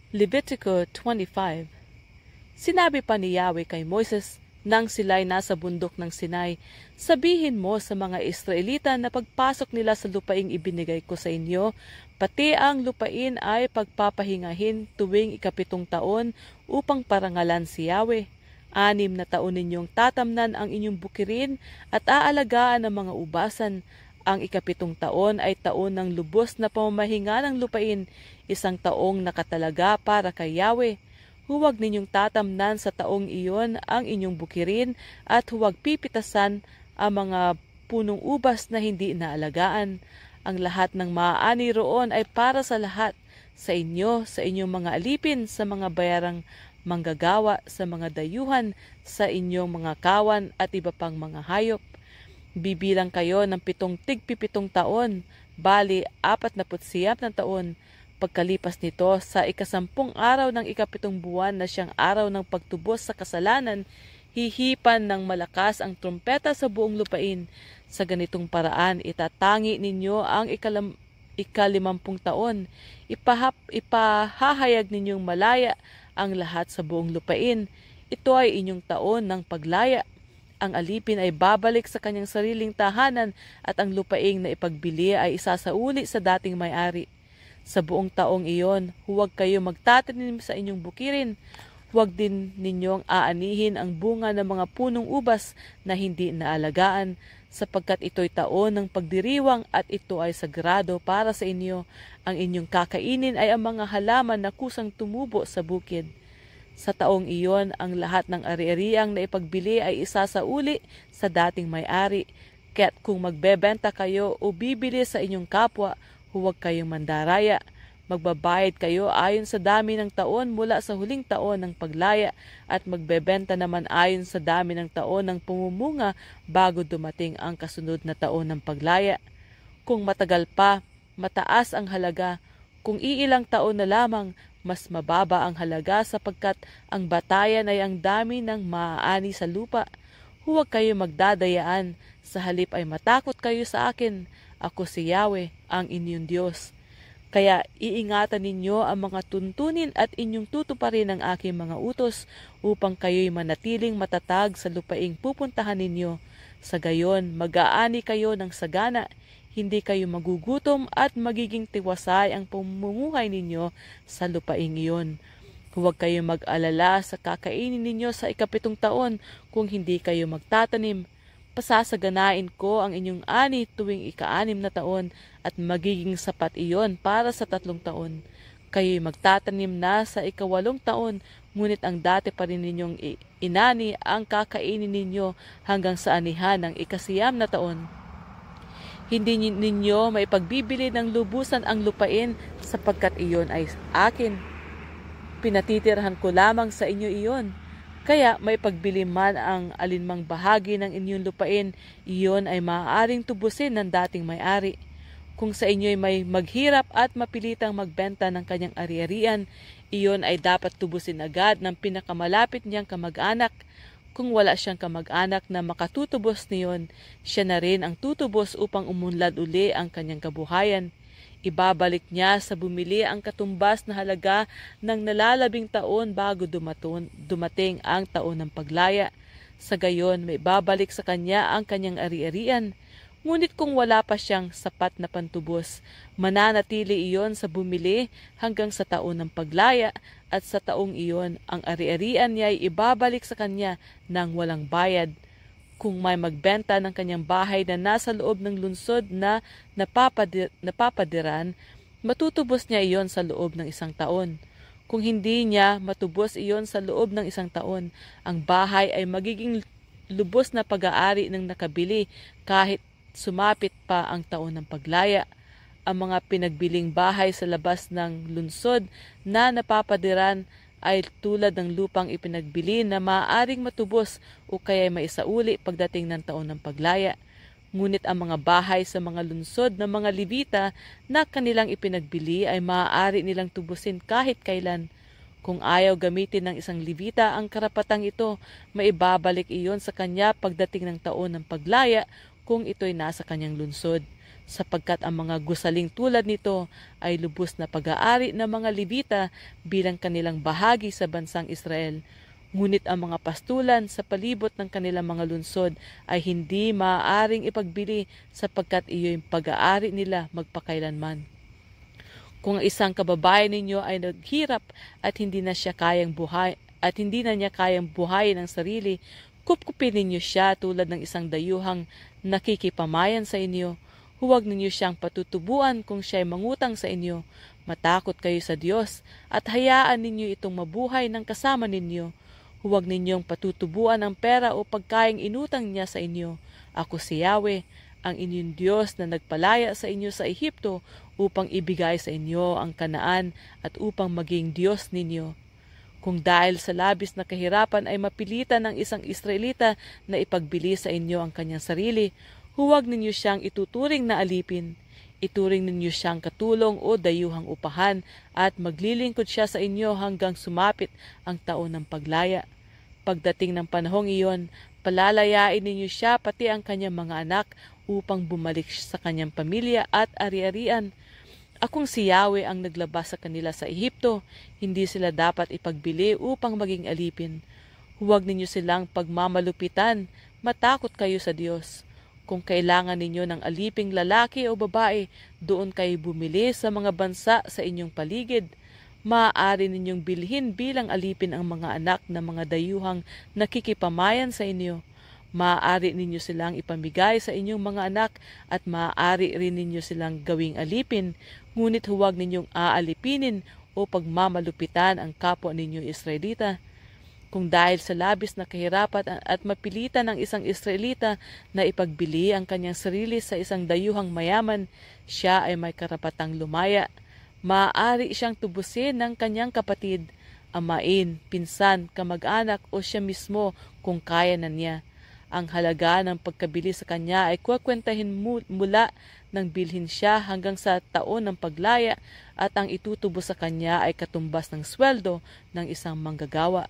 Levitico 25. Sinabi pa ni Yahweh kay Moises nang sila'y nasa bundok ng Sinai, sabihin mo sa mga Israelita na pagpasok nila sa lupaing ibinigay ko sa inyo, pati ang lupain ay pagpapahingahin tuwing 7 taon upang parangalan si Yahweh. 6 na taon ninyong tatamnan ang inyong bukirin at aalagaan ang mga ubasan. Ang 7 taon ay taon ng lubos na pamamahinga ng lupain, 1 taong nakatalaga para kay Yahweh. Huwag ninyong tatamnan sa taong iyon ang inyong bukirin at huwag pipitasan ang mga punong ubas na hindi naalagaan. Ang lahat ng maaani roon ay para sa lahat, sa inyo, sa inyong mga alipin, sa mga bayarang manggagawa, sa mga dayuhan, sa inyong mga kawan at iba pang mga hayop. Bibilang kayo ng 7 taon, bali 49 na taon. Pagkalipas nito, sa 10 araw ng 7 buwan na siyang araw ng pagtubos sa kasalanan, hihipan ng malakas ang trumpeta sa buong lupain. Sa ganitong paraan, itatangi ninyo ang 50 taon. Ipahahayag ninyong malaya ang lahat sa buong lupain. Ito ay inyong taon ng paglaya. Ang alipin ay babalik sa kanyang sariling tahanan at ang lupaing na ipagbili ay isasauli sa dating may-ari. Sa buong taong iyon, huwag kayo magtatanim sa inyong bukirin. Huwag din ninyong aanihin ang bunga ng mga punong ubas na hindi naalagaan, sapagkat ito'y taon ng pagdiriwang at ito ay sagrado para sa inyo. Ang inyong kakainin ay ang mga halaman na kusang tumubo sa bukid. Sa taong iyon, ang lahat ng ari-ariang na ipagbili ay isasauli sa dating may-ari. Kaya't kung magbebenta kayo o bibili sa inyong kapwa, huwag kayong mandaraya. Magbabayad kayo ayon sa dami ng taon mula sa huling taon ng paglaya at magbebenta naman ayon sa dami ng taon ng pumumunga bago dumating ang kasunod na taon ng paglaya. Kung matagal pa, mataas ang halaga. Kung iilang taon na lamang, mas mababa ang halaga sapagkat ang batayan ay ang dami ng maaani sa lupa. Huwag kayo magdadayaan, sa halip ay matakot kayo sa akin. Ako si Yahweh, ang inyong Diyos. Kaya iingatan ninyo ang mga tuntunin at inyong tutuparin ang aking mga utos upang kayo'y manatiling matatag sa lupaing pupuntahan ninyo. Sa gayon, mag-aani kayo ng sagana, hindi kayo magugutom at magiging tiwasay ang pamumuhay ninyo sa lupaing iyon. Huwag kayo mag-alala sa kakainin ninyo sa 7 taon kung hindi kayo magtatanim. Pasasaganain ko ang inyong ani tuwing 6 na taon at magiging sapat iyon para sa 3 taon. Kayo'y magtatanim na sa 8 taon, ngunit ang dati pa rin ninyong inani ang kakainin ninyo hanggang sa anihan ng 9 na taon. Hindi ninyo maipagbibili ng lubusan ang lupain sapagkat iyon ay akin. Pinatitirhan ko lamang sa inyo iyon. Kaya may pagbili man ang alinmang bahagi ng inyong lupain, iyon ay maaaring tubusin ng dating may-ari. Kung sa inyo'y may maghirap at mapilitang magbenta ng kanyang ari-arian, iyon ay dapat tubusin agad ng pinakamalapit niyang kamag-anak. Kung wala siyang kamag-anak na makatutubos niyon, siya na rin ang tutubos upang umunlad uli ang kanyang kabuhayan. Ibabalik niya sa bumili ang katumbas na halaga ng nalalabing taon bago dumating ang taon ng paglaya. Sa gayon, may babalik sa kanya ang kanyang ari-arian. Ngunit kung wala pa siyang sapat na pantubos, mananatili iyon sa bumili hanggang sa taon ng paglaya at sa taong iyon, ang ari-arian niya ay ibabalik sa kanya ng walang bayad. Kung may magbenta ng kanyang bahay na nasa loob ng lungsod na napapadiran, matutubos niya iyon sa loob ng 1 taon. Kung hindi niya matubos iyon sa loob ng 1 taon, ang bahay ay magiging lubos na pag-aari ng nakabili kahit sumapit pa ang taon ng paglaya. Ang mga pinagbiling bahay sa labas ng lungsod na napapadiran ay tulad ng lupang ipinagbili na maaaring matubos o kaya maisauli pagdating ng taon ng paglaya. Ngunit ang mga bahay sa mga lungsod ng mga Levita na kanilang ipinagbili ay maaari nilang tubusin kahit kailan. Kung ayaw gamitin ng isang Levita ang karapatang ito, maibabalik iyon sa kanya pagdating ng taon ng paglaya kung ito'y nasa kanyang lungsod. sapagkat ang mga gusaling tulad nito ay lubos na pag-aari ng mga Levita bilang kanilang bahagi sa bansang Israel. Ngunit ang mga pastulan sa palibot ng kanilang mga lungsod ay hindi maaaring ipagbili sapagkat iyo'y pag-aari nila magpakailanman. Kung ang isang kababayan ninyo ay naghirap at hindi na niya kayang buhayin ang sarili, kupkupin ninyo siya tulad ng isang dayuhang nakikipamayan sa inyo. Huwag ninyo siyang patutubuan kung siya'y mangutang sa inyo. Matakot kayo sa Diyos at hayaan ninyo itong mabuhay ng kasama ninyo. Huwag ninyong patutubuan ang pera o pagkaing inutang niya sa inyo. Ako si Yahweh, ang inyong Diyos na nagpalaya sa inyo sa Ehipto upang ibigay sa inyo ang Kanaan at upang maging Diyos ninyo. Kung dahil sa labis na kahirapan ay mapilitan ng isang Israelita na ipagbili sa inyo ang kanyang sarili, huwag ninyo siyang ituturing na alipin. Ituring ninyo siyang katulong o dayuhang upahan at maglilingkod siya sa inyo hanggang sumapit ang taon ng paglaya. Pagdating ng panahong iyon, palalayain ninyo siya pati ang kanyang mga anak upang bumalik sa kanyang pamilya at ari-arian. Akong si Yahweh ang naglabas sa kanila sa Ehipto, hindi sila dapat ipagbili upang maging alipin. Huwag ninyo silang pagmamalupitan, matakot kayo sa Diyos. Kung kailangan ninyo ng aliping lalaki o babae, doon kayo bumili sa mga bansa sa inyong paligid. Maaari ninyong bilhin bilang alipin ang mga anak ng mga dayuhang nakikipamayan sa inyo. Maaari ninyo silang ipamigay sa inyong mga anak at maaari rin ninyo silang gawing alipin, ngunit huwag ninyong aalipinin o pagmamalupitan ang kapwa ninyo Israelita. Kung dahil sa labis na kahirapan at mapilitan ng isang Israelita na ipagbili ang kanyang sarili sa isang dayuhang mayaman, siya ay may karapatang lumaya. Maaari siyang tubusin ng kanyang kapatid, amain, pinsan, kamag-anak o siya mismo kung kaya na niya. Ang halaga ng pagkabili sa kanya ay kukwentahin mula ng bilhin siya hanggang sa taon ng paglaya at ang itutubo sa kanya ay katumbas ng sweldo ng isang manggagawa.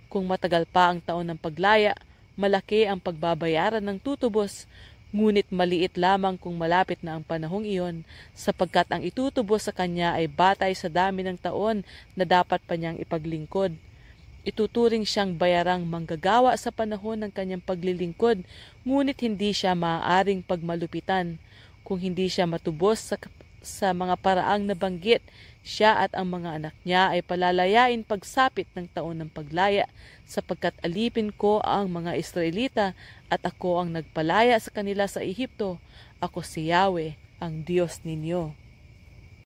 Kung matagal pa ang taon ng paglaya, malaki ang pagbabayaran ng tutubos, ngunit maliit lamang kung malapit na ang panahong iyon, sapagkat ang itutubos sa kanya ay batay sa dami ng taon na dapat pa niyang ipaglingkod. Ituturing siyang bayarang manggagawa sa panahon ng kanyang paglilingkod, ngunit hindi siya maaaring pagmalupitan. Kung hindi siya matubos sa mga paraang nabanggit, siya at ang mga anak niya ay palalayain pagsapit ng taon ng paglaya, sapagkat alipin ko ang mga Israelita at ako ang nagpalaya sa kanila sa Ehipto. Ako si Yahweh, ang Diyos ninyo.